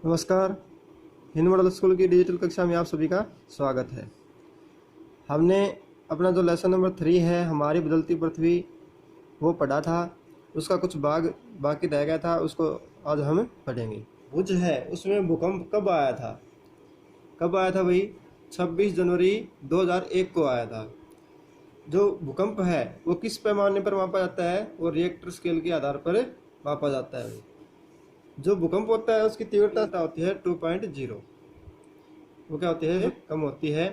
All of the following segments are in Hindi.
नमस्कार। हिंद मॉडल स्कूल की डिजिटल कक्षा में आप सभी का स्वागत है। हमने अपना जो लेसन नंबर 3 है हमारी बदलती पृथ्वी वो पढ़ा था। उसका कुछ भाग बाकी रह गया था, उसको आज हम पढ़ेंगे। भुज है उसमें भूकंप कब आया था भाई? 26 जनवरी 2001 को आया था। जो भूकंप है वो किस पैमाने पर मापा जाता है? वो रिएक्टर स्केल के आधार पर मापा जाता है। जो भूकंप होता है उसकी तीव्रता होती है 2.0। वो क्या होती है? कम होती है।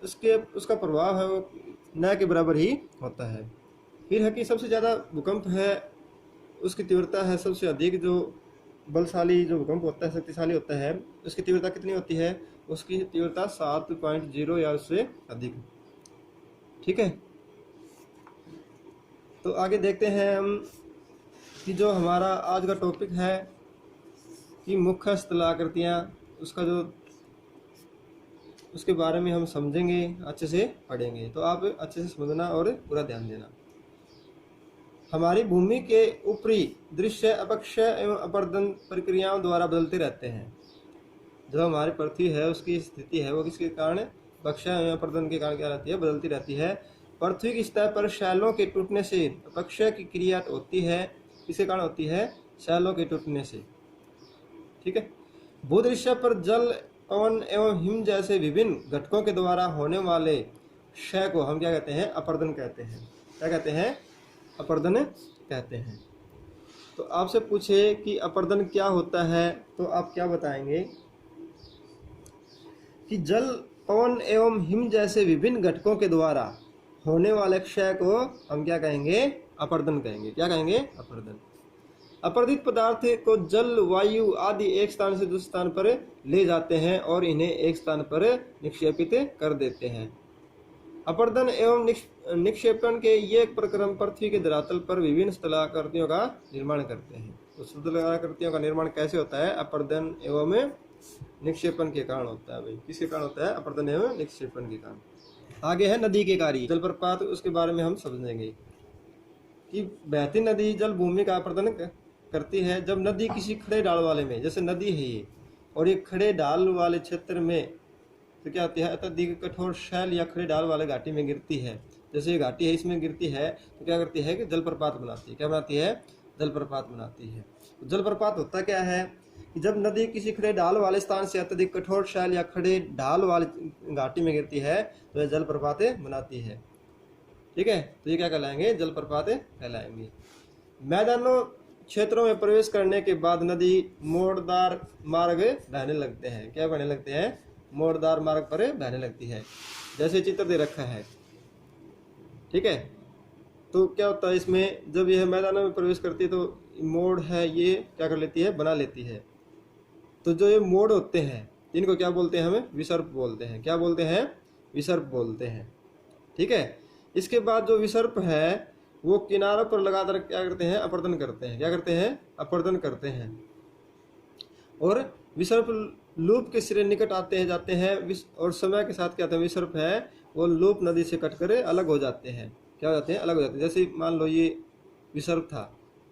उसके उसका प्रभाव है वो न के बराबर ही होता है। फिर है कि सबसे ज़्यादा भूकंप है उसकी तीव्रता है सबसे अधिक। जो बलशाली जो भूकंप होता है, शक्तिशाली होता है, उसकी तीव्रता कितनी होती है? उसकी तीव्रता 7.0 या उससे अधिक। ठीक है, तो आगे देखते हैं हम कि जो हमारा आज का टॉपिक है कि मुख्य स्थलाकृतियाँ, उसके बारे में हम समझेंगे, अच्छे से पढ़ेंगे। तो आप अच्छे से समझना और पूरा ध्यान देना। हमारी भूमि के ऊपरी दृश्य अपक्षय एवं अपर्दन प्रक्रियाओं द्वारा बदलते रहते हैं। जो हमारी पृथ्वी है उसकी स्थिति है वो किसके कारण? अपक्षय एवं अपर्दन के कारण क्या रहती है? बदलती रहती है। पृथ्वी की सतह पर शैलों के टूटने से अपक्षय की क्रिया होती है। किसके कारण होती है? शैलों के टूटने से। ठीक है। भूदृश्य पर जल, पवन एवं हिम जैसे विभिन्न घटकों के द्वारा होने वाले क्षय को हम क्या कहते हैं? अपर्दन कहते हैं। क्या कहते हैं? अपर्दन कहते हैं। तो आपसे पूछे कि अपर्दन क्या होता है तो आप क्या बताएंगे कि जल, पवन एवं हिम जैसे विभिन्न घटकों के द्वारा होने वाले क्षय को हम क्या कहेंगे? अपर्दन कहेंगे। क्या कहेंगे? अपर्दन। अपर्दित पदार्थ को जल, वायु आदि एक स्थान से दूसरे स्थान पर ले जाते हैं और इन्हें एक स्थान पर निक्षेपित कर देते हैं। अपर्दन एवं निक्षेपण के ये प्रक्रम पृथ्वी के धरातल पर विभिन्न स्थलाकृतियों का निर्माण करते हैं। तो स्थलाकृतियों का निर्माण कैसे होता है? अपर्दन एवं निक्षेपण के कारण होता है। भाई किसके कारण होता है? अपर्दन एवं निक्षेपण के कारण। आगे है नदी के कार्य, जलप्रपात। उसके बारे में हम समझेंगे कि बहती नदी जल भूमि का अपर्दन करती है। जब नदी किसी खड़े ढाल वाले में, जैसे नदी है ये और ये खड़े ढाल वाले क्षेत्र में, तो क्या होती है? अत्यधिक कठोर शैल या खड़े ढाल वाले घाटी में गिरती है। जैसे ये घाटी है इसमें गिरती है तो क्या करती है कि जलप्रपात बनाती है। क्या बनाती है? जलप्रपात बनाती है। तो जलप्रपात होता क्या है कि जब नदी किसी खड़े ढाल वाले स्थान से अत्यधिक कठोर शैल या खड़े ढाल वाली घाटी में गिरती है तो यह जलप्रपात बनाती है। ठीक है, तो ये क्या कहलाएंगे? जलप्रपात कहलाएंगे। मैदानों क्षेत्रों में प्रवेश करने के बाद नदी मोड़दार मार्ग बहने लगते हैं। क्या बहने लगते हैं? मोड़दार मार्ग पर बहने लगती है, जैसे चित्र दे रखा है। ठीक है, तो क्या होता है इसमें? जब यह मैदानों में प्रवेश करती है तो मोड़ है ये क्या कर लेती है? बना लेती है। तो जो ये मोड़ होते हैं इनको क्या बोलते हैं? हमें विसर्प बोलते हैं। क्या बोलते हैं? विसर्प बोलते हैं। ठीक है, इसके बाद जो विसर्प है वो किनारों पर लगातार क्या करते हैं? अपर्दन करते हैं। क्या करते हैं? अपर्दन करते हैं। और विसर्प लूप के सिरे निकट आते हैं जाते हैं और समय के साथ क्या होता है? विसर्प है वो लूप नदी से कटकर अलग हो जाते हैं। क्या हो जाते हैं? अलग हो जाते हैं। जैसे मान लो ये विसर्प था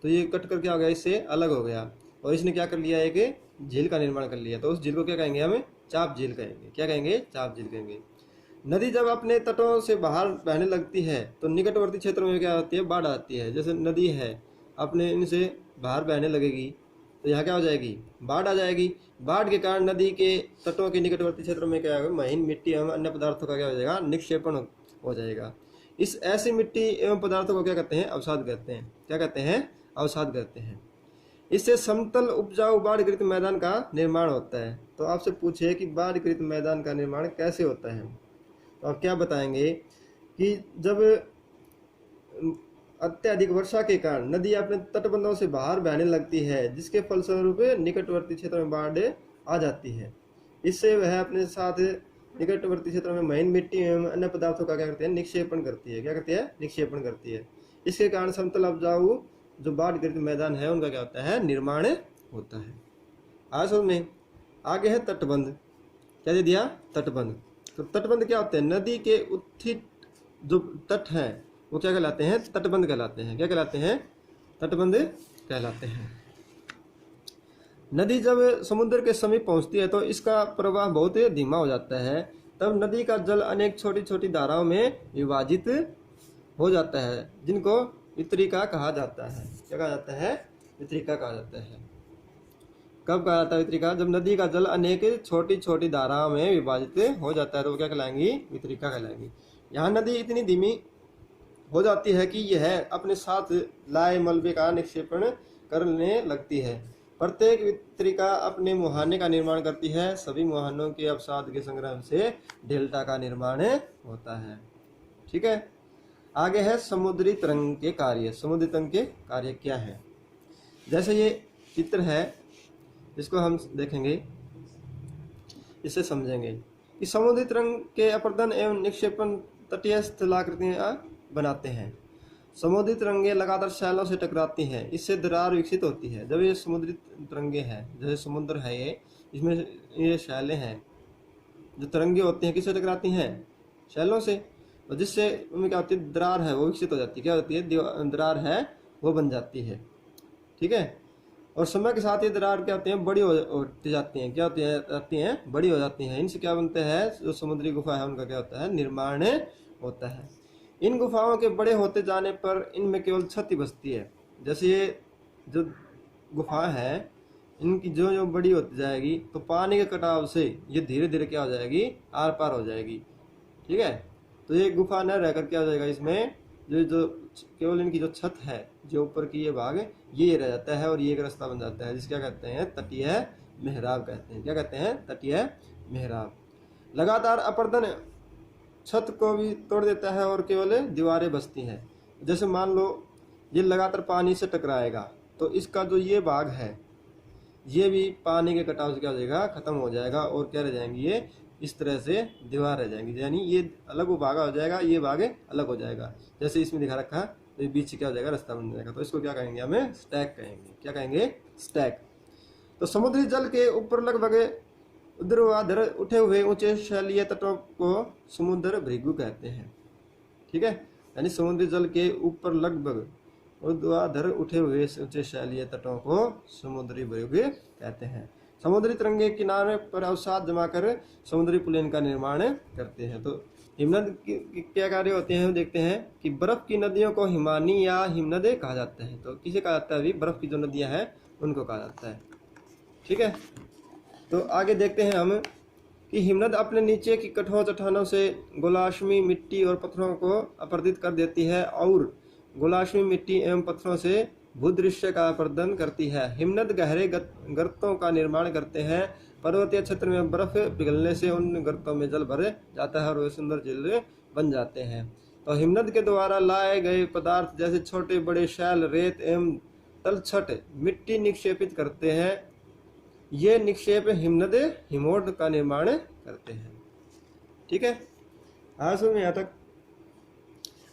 तो ये कट कर क्या हो गया? इससे अलग हो गया और इसने क्या कर लिया? एक झील का निर्माण कर लिया। तो उस झील को क्या कहेंगे? हम चाप झील कहेंगे। क्या कहेंगे? चाप झील कहेंगे। नदी जब अपने तटों से बाहर बहने लगती है तो निकटवर्ती क्षेत्रों में क्या होती है? बाढ़ आती है। जैसे नदी है अपने इनसे बाहर बहने लगेगी तो यहाँ क्या हो जाएगी? बाढ़ आ जाएगी। बाढ़ के कारण नदी के तटों के निकटवर्ती क्षेत्रों में क्या होगा? महीन मिट्टी एवं अन्य पदार्थों का क्या हो जाएगा? निक्षेपण हो जाएगा। इस ऐसी मिट्टी एवं पदार्थों को क्या कहते हैं? अवसाद कहते हैं। क्या कहते हैं? अवसाद कहते हैं। इससे समतल उपजाऊ बाढ़ग्रस्त मैदान का निर्माण होता है। तो आपसे पूछे कि बाढ़ग्रस्त मैदान का निर्माण कैसे होता है तो आप क्या बताएंगे कि जब अत्यधिक वर्षा के कारण नदी अपने तटबंधों से बाहर बहने लगती है जिसके फलस्वरूप निकटवर्ती क्षेत्रों में बाढ़ आ जाती है। इससे वह अपने साथ निकटवर्ती क्षेत्रों में महीन मिट्टी एवं अन्य पदार्थों का क्या करते हैं? निक्षेपण करती है। क्या करती है? निक्षेपण करती है। इसके कारण समतल उपजाऊ जो बाढ़ग्रस्त मैदान है उनका क्या होता है? निर्माण होता है। आज में आगे है तटबंध। क्या दे दिया? तटबंध। तो तटबंध क्या होते हैं? नदी के उत्थित जो तट हैं वो क्या कहलाते हैं? तटबंध कहलाते हैं। क्या कहलाते हैं? तटबंध कहलाते हैं। नदी जब समुद्र के समीप पहुंचती है तो इसका प्रवाह बहुत ही धीमा हो जाता है। तब नदी का जल अनेक छोटी छोटी धाराओं में विभाजित हो जाता है, जिनको वितरिका कहा जाता है। क्या कहा जाता है? वितरिका कहा जाता है। कब कहा जाता है वितरिका? जब नदी का जल अनेक छोटी छोटी धाराओं में विभाजित हो जाता है तो वो क्या कहलाएंगी? वितरिका कहलाएंगी। यहाँ नदी इतनी धीमी हो जाती है कि यह अपने साथ लाए मलबे का निक्षेपण करने लगती है। प्रत्येक वितरिका अपने मुहाने का निर्माण करती है। सभी मुहानों के अवसाद के संग्रह से डेल्टा का निर्माण होता है। ठीक है, आगे है समुद्री तरंग के कार्य। समुद्री तरंग के कार्य क्या है? जैसे ये चित्र है, इसको हम देखेंगे, इससे समझेंगे कि समुद्री तरंग के अपर्दन एवं निक्षेपण तटीय स्थलाकृतियां बनाते हैं। समुद्री तरंगे लगातार शैलों से टकराती हैं, इससे दरार विकसित होती है। जब ये समुद्री तरंगे हैं, जैसे समुद्र है ये, इसमें ये शैलें हैं, जो तरंगे होती हैं किससे टकराती हैं? शैलों से। और जिससे उनमें क्या होती है? दरार है वो विकसित हो जाती है। क्या होती है? दरार है वो बन जाती है। ठीक है, और समय के साथ ये दरार क्या होती है? बड़ी होती जाती हैं। क्या होती है? जाती हैं, बड़ी हो जाती हैं। इनसे क्या बनते हैं? जो समुद्री गुफा है उनका क्या होता है? निर्माण होता है। इन गुफाओं के बड़े होते जाने पर इनमें केवल क्षति बचती है। जैसे ये जो गुफा है, इनकी जो जो बड़ी होती जाएगी तो पानी के कटाव से ये धीरे धीरे क्या हो जाएगी? आर पार हो जाएगी। ठीक है, तो ये गुफा न रहकर क्या हो जाएगा? इसमें जो जो केवल इनकी जो छत है, जो ऊपर की ये भाग, ये रह जाता है और ये एक रास्ता बन जाता है, जिसको क्या कहते हैं? तटीय मेहराब कहते हैं। क्या कहते हैं? तटीय मेहराब। लगातार अपर्दन छत को भी तोड़ देता है और केवल दीवारें बचती हैं। जैसे मान लो ये लगातार पानी से टकराएगा तो इसका जो ये भाग है ये भी पानी के कटाव से क्या हो जाएगा? खत्म हो जाएगा। और क्या रह जाएंगी? ये इस तरह से दीवार रह जाएंगी, यानी ये अलग भाग हो जाएगा, ये भाग अलग हो जाएगा। जैसे इसमें दिखा रखा है, तो ये बीच क्या हो जाएगा? रास्ता बन जाएगा। तो इसको क्या कहेंगे? हमें स्टैक कहेंगे। क्या कहेंगे? स्टैक। तो समुद्री जल के ऊपर लगभग ऊर्ध्वाधर उठे हुए ऊंचे शैलीय तटों को समुद्र भृगु कहते हैं। ठीक है, यानी समुद्री जल के ऊपर लगभग ऊर्ध्वाधर उठे हुए ऊंचे शैलीय तटों को समुद्री भृगु कहते हैं। समुद्री तरंगे किनारे पर अवसाद जमा कर समुद्री पुलिन का निर्माण करते हैं। तो हिमनद के क्या कार्य होते हैं? देखते हैं कि बर्फ की नदियों को हिमानी या हिमनद कहा जाता है। तो किसे कहा जाता है? अभी बर्फ की जो नदियां हैं उनको कहा जाता है। ठीक है, तो आगे देखते हैं हम कि हिमनद अपने नीचे की कठोर चट्टानों से गोलाश्मी मिट्टी और पत्थरों को अपरदित कर देती है और गोलाश्मी मिट्टी एवं पत्थरों से भूदृश्य का अपर्दन करती है। हिमनद गहरे गर्तों का निर्माण करते हैं। पर्वतीय क्षेत्र में बर्फ पिघलने से उन गर्तों में जल भर जाता है और वे सुंदर झील बन जाते हैं। तो हिमनद के द्वारा लाए गए पदार्थ जैसे छोटे बड़े शैल, रेत एवं तलछट मिट्टी निक्षेपित करते हैं। ये निक्षेप हिमनद हिमोड का निर्माण करते हैं। ठीक है, हाँ सुन यहाँ तक।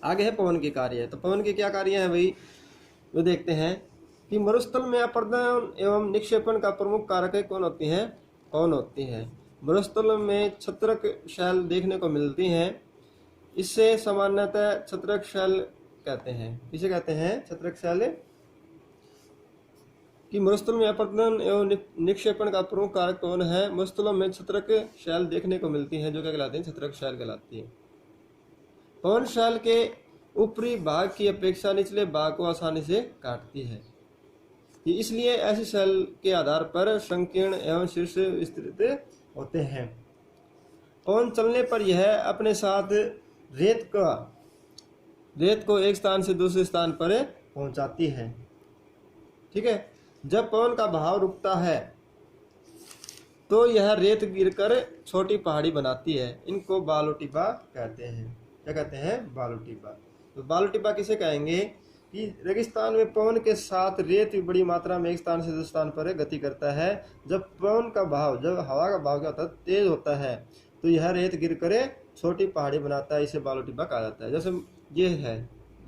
आगे है पवन के कार्य। तो पवन के क्या कार्य है भाई? वो देखते हैं कि मरुस्थल में अपर्दन एवं निक्षेपण का प्रमुख कारक कौन होती हैं? पवन होती है। मरुस्थल में छत्रक शैल देखने को मिलती हैं। इससे सामान्यतः छत्रक शैल कहते हैं। किसे कहते हैं? छत्रक शैल। कि मरुस्थल में अपर्दन एवं निक्षेपण का प्रमुख कारक कौन है? मरुस्थलों में छत्रक शैल देखने को मिलती हैं, जो क्या कहलाती हैं? छत्रक शैल कहलाती है। पवन शैल के ऊपरी भाग की अपेक्षा निचले भाग को आसानी से काटती है। ये इसलिए ऐसी शैल के आधार पर संकीर्ण एवं शीर्ष विस्तृत होते हैं। पवन चलने पर यह अपने साथ रेत को एक स्थान से दूसरे स्थान पर पहुंचाती है। ठीक है, जब पवन का बहाव रुकता है तो यह रेत गिरकर छोटी पहाड़ी बनाती है। इनको बालू टिब्बा कहते हैं। क्या कहते हैं? बालू टिब्बा। तो बालू टिब्बा किसे कहेंगे? कि रेगिस्तान में पवन के साथ रेत भी बड़ी मात्रा में एक स्थान से दूसरे स्थान पर गति करता है। जब हवा का भाव क्या होता है? तेज होता है, तो यह रेत गिरकर छोटी पहाड़ी बनाता है। इसे बालू टिब्बा कहा जाता है। जैसे ये है,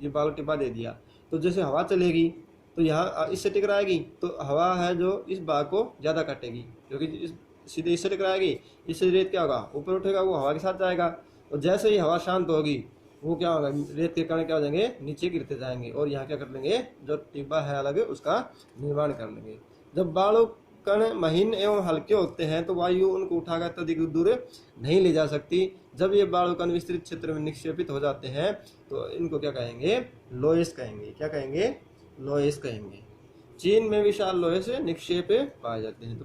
ये बालू टिब्बा दे दिया, तो जैसे हवा चलेगी तो यहाँ इससे टकराएगी, तो हवा है जो इस भाग को ज़्यादा काटेगी, क्योंकि सीधे इससे टकराएगी, इससे रेत क्या होगा? ऊपर उठेगा, वो हवा के साथ जाएगा। और जैसे ही हवा शांत होगी वो क्या होगा? रेत के कण क्या हो जाएंगे? नीचे गिरते जाएंगे और यहाँ क्या कर लेंगे? जो टिब्बा है अलग, उसका निर्माण कर लेंगे। जब बालू कण महीन एवं हल्के होते हैं तो वायु उनको उठाकर अत्यधिक दूर नहीं ले जा सकती। जब ये बाणु कण विस्तृत क्षेत्र में निक्षेपित हो जाते हैं तो इनको क्या कहेंगे? लोएस कहेंगे। क्या कहेंगे? लोएस कहेंगे। चीन में विशाल लोएस निक्षेप पाए जाते हैं।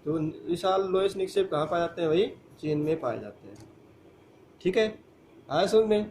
तो विशाल लोएस निक्षेप कहाँ पाए जाते हैं? वही चीन में पाए जाते हैं। ठीक है, आया समझ में?